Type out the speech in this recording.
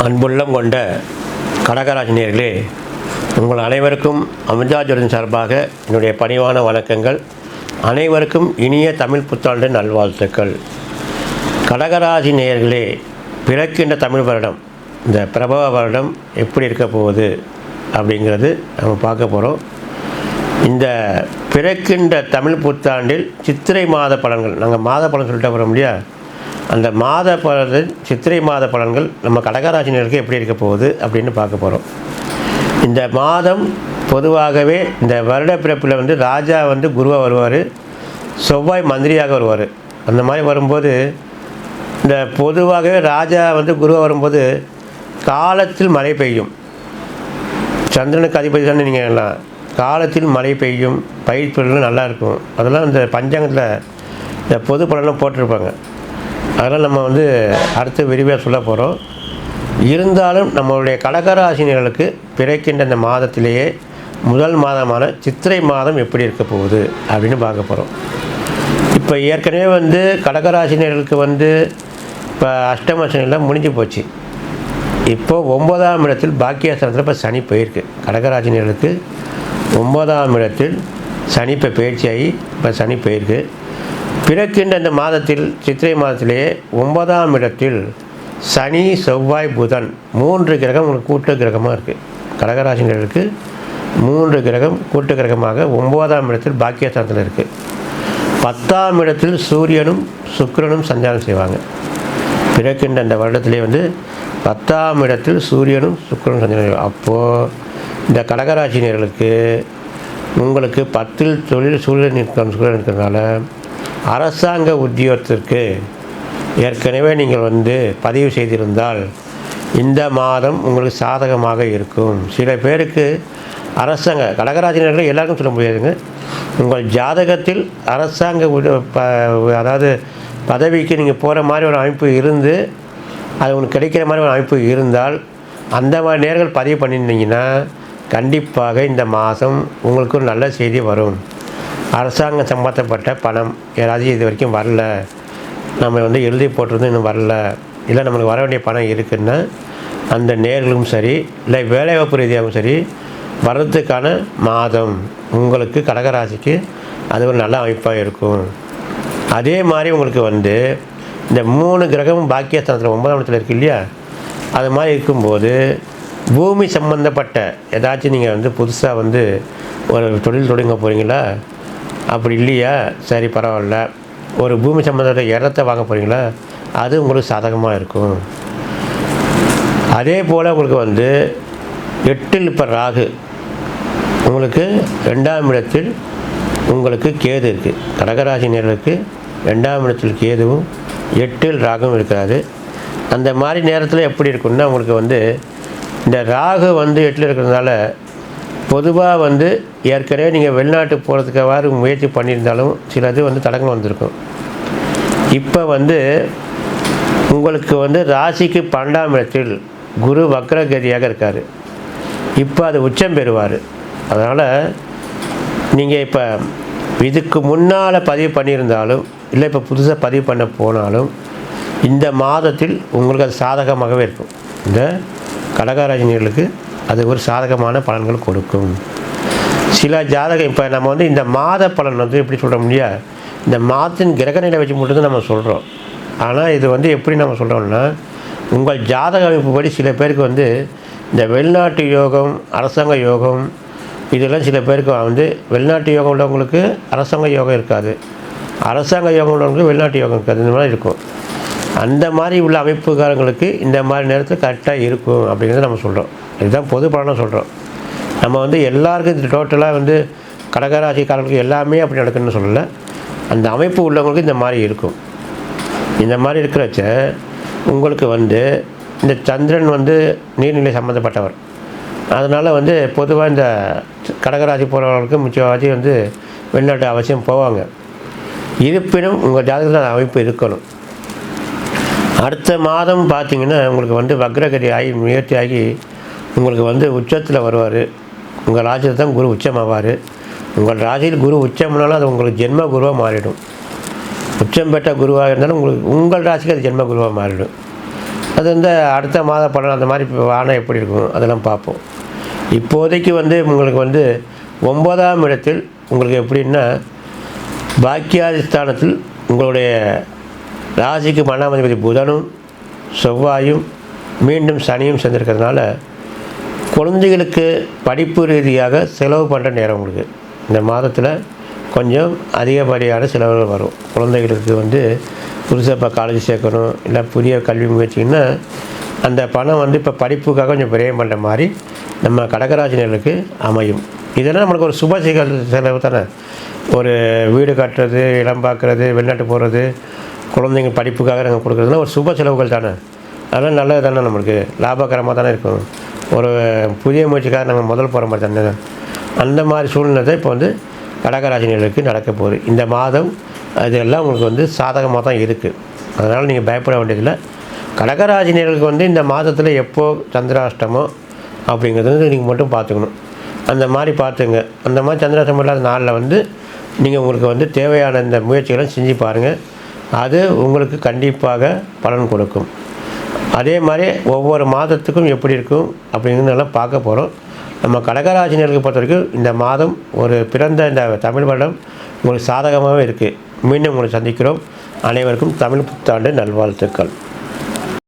அன்புள்ளம் கொண்ட கடகராசினியர்களே, உங்கள் அனைவருக்கும் அமிர்தாஜோதின் சார்பாக என்னுடைய பணிவான வணக்கங்கள். அனைவருக்கும் இனிய தமிழ் புத்தாண்டு நல்வாழ்த்துக்கள். கடகராசி நேயர்களே, பிறக்கின்ற தமிழ் வருடம், இந்த பிரபவ வருடம் எப்படி இருக்க போகுது அப்படிங்கிறது நம்ம பார்க்க போகிறோம். இந்த பிறக்கின்ற தமிழ் புத்தாண்டில் சித்திரை மாத பலன்கள், நாங்கள் மாத பலன் சொல்லிட்டு போகிறோம் இல்லையா, அந்த மாத பலன் சித்திரை மாத பலன்கள் நம்ம கடகராசினருக்கு எப்படி இருக்க போகுது அப்படின்னு பார்க்க போகிறோம். இந்த மாதம் பொதுவாகவே இந்த வருட பிறப்பில் ராஜா குருவாக வருவார், செவ்வாய் மந்திரியாக வருவார். அந்த மாதிரி வரும்போது இந்த பொதுவாகவே ராஜா குருவாக வரும்போது காலத்தில் மழை பெய்யும். சந்திரனுக்கு அதிபதி தானே நீங்கள் எல்லாம், காலத்தில் மழை பெய்யும், பயிர் பொருள்லாம் நல்லாயிருக்கும். அதெல்லாம் இந்த பஞ்சாங்கத்தில் இந்த பொது பலன்லாம் போட்டிருப்பாங்க. அதெல்லாம் நம்ம அடுத்து விரிவாக சொல்ல போகிறோம். இருந்தாலும் நம்மளுடைய கடகராசினியர்களுக்கு பிறக்கின்ற இந்த மாதத்திலேயே முதல் மாதமான சித்திரை மாதம் எப்படி இருக்க போகுது அப்படின்னு பார்க்க போகிறோம். இப்போ ஏற்கனவே கடகராசினியர்களுக்கு இப்போ அஷ்டம சனியெல்லாம் முடிஞ்சு போச்சு. இப்போது 9ஆம் இடத்தில் பாக்கியஸ்தானத்தில் இப்போ சனி போயிருக்கு. கடகராசினியர்களுக்கு 9ஆம் இடத்தில் சனி இப்போ பயிற்சியாகி இப்போ சனி போயிருக்கு. பிறக்கின்ற இந்த மாதத்தில் சித்திரை மாதத்திலேயே 9ஆம் இடத்தில் சனி, செவ்வாய், புதன் 3 கிரகம் உங்களுக்கு கூட்டு கிரகமாக இருக்குது. கடகராசினர்களுக்கு 3 கிரகம் கூட்டு கிரகமாக 9ஆம் இடத்தில் பாக்கியஸ்தானத்தில் இருக்குது. 10ஆம் இடத்தில் சூரியனும் சுக்கிரனும் சஞ்சாரம் செய்வாங்க. பிறக்கின்ற இந்த வருடத்திலே 10ஆம் இடத்தில் சூரியனும் சுக்கிரனும் சஞ்சாரம். அப்போது இந்த கடகராசினியர்களுக்கு உங்களுக்கு 10ல் தொழில் சூரியன் இருக்கிறதுனால அரசாங்க உத்தியோகத்திற்கு ஏற்கனவே நீங்கள் பதிவு செய்திருந்தால் இந்த மாதம் உங்களுக்கு சாதகமாக இருக்கும். சில பேருக்கு அரசாங்க கடகராசினியர்கள் எல்லாருக்கும் சொல்ல முடியாதுங்க. உங்கள் ஜாதகத்தில் அரசாங்க அதாவது பதவிக்கு நீங்கள் போகிற மாதிரி ஒரு அமைப்பு இருந்து அது உங்களுக்கு கிடைக்கிற மாதிரி ஒரு அமைப்பு இருந்தால் அந்த மாதிரி நேர்கள் பதிவு பண்ணியிருந்தீங்கன்னா கண்டிப்பாக இந்த மாதம் உங்களுக்கு ஒரு நல்ல செய்தி வரும். அரசாங்கம் சம்பந்தப்பட்ட பணம் யாராவது இது வரைக்கும் வரல, நம்ம எழுதி போட்டிருந்து இன்னும் வரல, இல்லை நம்மளுக்கு வர வேண்டிய பணம் இருக்குன்னா அந்த நேர்களும் சரி, இல்லை வேலைவாய்ப்பு ரீதியாகவும் சரி வர்றதுக்கான மாதம் உங்களுக்கு கடகராசிக்கு அது ஒரு நல்ல அமைப்பாக இருக்கும். அதே மாதிரி உங்களுக்கு இந்த 3 கிரகமும் பாக்கியஸ்தானத்தில் 9ஆம் இடத்துல இருக்குது இல்லையா, அது மாதிரி இருக்கும்போது பூமி சம்பந்தப்பட்ட ஏதாச்சும் நீங்கள் புதுசாக ஒரு தொழில் தொடங்க போகிறீங்களா, அப்படி இல்லையா, சரி பரவாயில்ல, ஒரு பூமி சம்பந்தப்பட்ட இடத்தை வாங்க போகிறீங்களா, அது உங்களுக்கு சாதகமாக இருக்கும். அதே போல் உங்களுக்கு 8ல் இப்போ ராகு, உங்களுக்கு 2ஆம் இடத்தில் உங்களுக்கு கேது இருக்குது. கடகராசினியர்களுக்கு 2ஆம் இடத்தில் கேதுவும் 8ல் ராகும் இருக்கிறாரு. அந்த மாதிரி நேரத்தில் எப்படி இருக்குன்னா உங்களுக்கு இந்த ராகு 8ல் இருக்கிறதுனால பொதுவாக ஏற்கனவே நீங்கள் வெளிநாட்டுக்கு போகிறதுக்காவது முயற்சி பண்ணியிருந்தாலும் சிலது தடங்கள் வந்திருக்கும். இப்போ உங்களுக்கு ராசிக்கு 12ஆம் இடத்தில் குரு வக்ரகதியாக இருக்கார். இப்போ அது உச்சம் பெறுவார். அதனால் நீங்கள் இப்போ இதுக்கு முன்னால் பதிவு பண்ணியிருந்தாலும் இல்லை இப்போ புதுசாக பதிவு பண்ண போனாலும் இந்த மாதத்தில் உங்களுக்கு அது சாதகமாகவே இருக்கும். இந்த கடகராசினியர்களுக்கு அது ஒரு சாதகமான பலன்கள் கொடுக்கும். சில ஜாதகம் இப்போ நம்ம இந்த மாத பலன் எப்படி சொல்கிறோம் இல்லையா, இந்த மாதத்தின் கிரகநிலை வச்சு மட்டும்தான் நம்ம சொல்கிறோம். ஆனால் இது எப்படி நம்ம சொல்கிறோம்னா உங்கள் ஜாதக அமைப்புப்படி சில பேருக்கு இந்த வெளிநாட்டு யோகம், அரசாங்க யோகம், இதெல்லாம் சில பேருக்கு வெளிநாட்டு யோகம் உள்ளவங்களுக்கு அரசாங்க யோகம் இருக்காது, அரசாங்க யோகம் உள்ளவங்களுக்கு வெளிநாட்டு யோகம் இருக்காது, இந்த மாதிரி இருக்கும். அந்த மாதிரி உள்ள அமைப்புக்காரங்களுக்கு இந்த மாதிரி நேரத்தில் கரெக்டாக இருக்கும் அப்படிங்கிறத நம்ம சொல்கிறோம். இதுதான் பொது பலனாக சொல்கிறோம். நம்ம எல்லாருக்கும் இது டோட்டலாக கடகராசிக்காரர்களுக்கு எல்லாமே அப்படி நடக்குதுன்னு சொல்லலை. அந்த அமைப்பு உள்ளவங்களுக்கு இந்த மாதிரி இருக்கும். இந்த மாதிரி இருக்கிறச்ச உங்களுக்கு இந்த சந்திரன் நீர்நிலை சம்மந்தப்பட்டவர். அதனால் பொதுவாக இந்த கடகராசி போகிறவர்களுக்கு முக்கியவாசி வெளிநாட்டு அவசியம் போவாங்க. இருப்பினும் உங்கள் ஜாதகத்தில் அந்த அமைப்பு இருக்கணும். அடுத்த மாதம் பார்த்திங்கன்னா உங்களுக்கு வக்ரகதி ஆகி முயற்சி ஆகி உங்களுக்கு உச்சத்தில் வருவார். உங்கள் ராசியில் தான் குரு உச்சமாவார். உங்கள் ராசியில் குரு உச்சம்னாலும் அது உங்களுக்கு ஜென்ம குருவாக மாறிடும். உச்சம் பெற்ற குருவாக இருந்தாலும் உங்களுக்கு உங்கள் ராசிக்கு அது ஜென்ம குருவாக மாறிடும். அது வந்து அடுத்த மாத பலன் அந்த மாதிரி வானம் எப்படி இருக்கும் அதெல்லாம் பார்ப்போம். இப்போதைக்கு வந்து உங்களுக்கு வந்து 9ஆம் இடத்தில் உங்களுக்கு எப்படின்னா பாக்கியாதிஸ்தானத்தில் உங்களுடைய ராசிக்கு 12ஆம் அதிபதி புதனும் செவ்வாயும் மீண்டும் சனியும் சேர்ந்திருக்கிறதுனால குழந்தைகளுக்கு படிப்பு ரீதியாக செலவு பண்ணுற நேரம் உங்களுக்கு இந்த மாதத்தில் கொஞ்சம் அதிகப்படியான செலவுகள் வரும். குழந்தைகளுக்கு வந்து புதுசாக இப்போ காலேஜ் சேர்க்கணும், இல்லை புதிய கல்வி முயற்சின்னா அந்த பணம் வந்து இப்போ படிப்புக்காக கொஞ்சம் விரயம் பண்ணுற மாதிரி நம்ம கடகராசினர்களுக்கு அமையும். இதெல்லாம் நம்மளுக்கு ஒரு சுப செலவு தானே. ஒரு வீடு கட்டுறது, இடம் பார்க்குறது, வெளிநாட்டு போகிறது, குழந்தைங்க படிப்புக்காக நாங்கள் கொடுக்குறதுனா ஒரு சுப செலவுகள் தானே. அதெல்லாம் நல்லது தானே, நம்மளுக்கு லாபகரமாக தானே இருக்கும். ஒரு புதிய முயற்சிக்காக நாங்கள் முதல் போகிற மாதிரி தானே. அந்த மாதிரி சூழ்நிலை தான் இப்போ வந்து கடகராசினர்களுக்கு நடக்க போகுது. இந்த மாதம் அதெல்லாம் உங்களுக்கு வந்து சாதகமாக தான் இருக்குது. அதனால் நீங்கள் பயப்பட வேண்டியதில்லை. கடகராசினர்களுக்கு வந்து இந்த மாதத்தில் எப்போது சந்திராஷ்டமோ அப்படிங்கிறது நீங்கள் மட்டும் பார்த்துக்கணும். அந்த மாதிரி பார்த்துங்க. அந்த மாதிரி சந்திராஷ்டமம் இல்லாத நாளில் வந்து நீங்கள் உங்களுக்கு வந்து தேவையான இந்த முயற்சிகளை செஞ்சு பாருங்கள். அது உங்களுக்கு கண்டிப்பாக பலன் கொடுக்கும். அதே மாதிரி ஒவ்வொரு மாதத்துக்கும் எப்படி இருக்கும் அப்படிங்கிறதெல்லாம் பார்க்க போகிறோம். நம்ம கடகராசினர்களுக்கு பொறுத்த வரைக்கும் இந்த மாதம் ஒரு பிறந்த இந்த தமிழ் வருடம் உங்களுக்கு சாதகமாகவே இருக்குது. மீண்டும் உங்களை சந்திக்கிறோம். அனைவருக்கும் தமிழ் புத்தாண்டு நல்வாழ்த்துக்கள்.